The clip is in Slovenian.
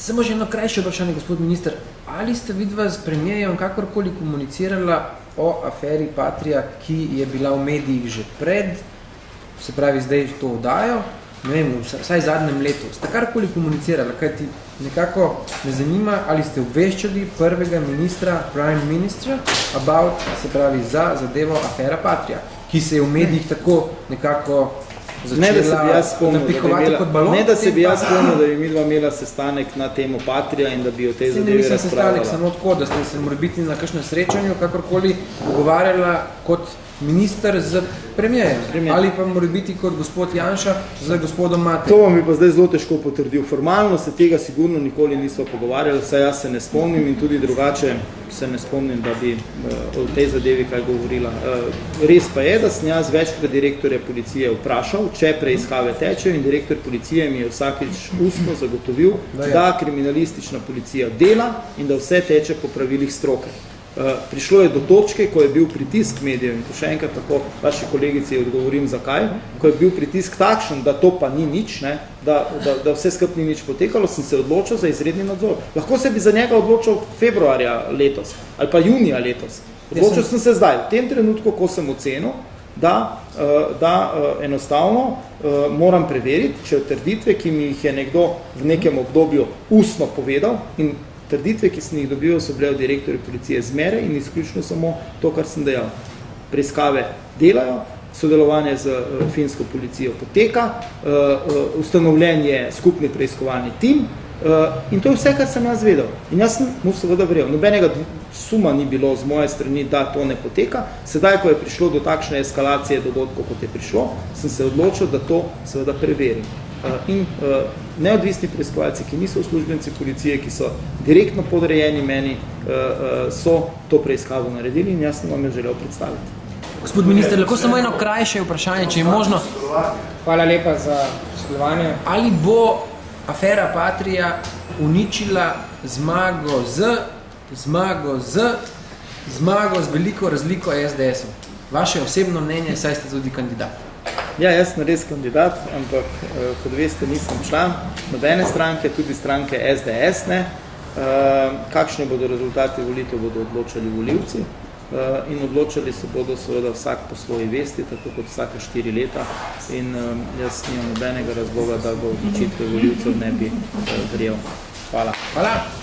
Samo že eno krajše vprašanje, gospod minister. Ali ste vidva s premijerom kakorkoli komunicirala o aferi Patria, ki je bila v medijih že pred, se pravi zdaj to oddajo, ne vem, vsaj zadnjem letu? Ste karkoli komunicirala? Kaj ti nekako me zanima, ali ste obveščali prvega ministra, prime ministra, about, se pravi, za zadevo afera Patria, ki se je v medijih tako nekako začela napihovati kot balon. Ne, da se bi jaz spomnil, da bi midva imela sestanek na temo Patria in da bi o tej zadevi razpravljala. Sestanek samo tako, da ste se morebiti na kakšnem srečanju kakorkoli pogovarjala kot minister z premijerjem. Ali pa morebiti kot gospod Janša z gospodom Matejem. To vam bi pa zdaj zelo težko potrdil. Formalno se tega sigurno nikoli nismo pogovarjali, saj jaz se ne spomnim in tudi drugače se ne spomnim, da bi o tej zadevi kaj govorila. Res pa je, da sem jaz večkrat direktorja policije vprašal, če preiskave tečejo, in direktor policije mi je vsakič ustno zagotovil, da kriminalistična policija dela in da vse teče po pravilih stroke. Prišlo je do točke, ko je bil pritisk medijev, in to še enkrat tako vaši kolegici odgovorim zakaj, ko je bil pritisk takšen, da to pa ni nič, ne, da vse skup ni nič potekalo, sem se odločil za izredni nadzor. Lahko se bi za njega odločil februarja letos ali pa junija letos. Odločil sem se zdaj, v tem trenutku, ko sem ocenil, da enostavno moram preveriti, če trditve, ki mi jih je nekdo v nekem obdobju ustno povedal, in trditve, ki sem jih dobil, so bile od direktorja policije zmeraj in izključno samo to, kar sem dejal. Preiskave delajo, sodelovanje z finsko policijo poteka, ustanovljen je skupni preiskovalni tim in to je vse, kar sem jaz vedel. In jaz sem mu seveda verjel. Nobenega suma ni bilo z moje strani, da to ne poteka. Sedaj, ko je prišlo do takšne eskalacije dogodkov, kot je prišlo, sem se odločil, da to seveda preverim. In neodvisni preiskovalci, ki niso uslužbenci policije, ki so direktno podrejeni meni, so to preiskavo naredili in jaz sem vam jo želel predstaviti. Gospod minister, lahko samo eno krajše vprašanje, če je možno. Hvala lepa za sodelovanje. Ali bo afera Patria uničila zmago z veliko razliko SDS-ov? Vaše osebno mnenje, saj ste tudi kandidat. Ja, jaz sem res kandidat, ampak kot veste, nisem član nobene stranke, tudi stranke SDS ne. Kakšni bodo rezultati volitev, bodo odločali volivci in odločali se bodo seveda vsak po svoji vesti, tako kot vsaka 4 leta in jaz nimam nobenega razloga, da bo odločitve volivcev ne bi verjel. Hvala. Hvala.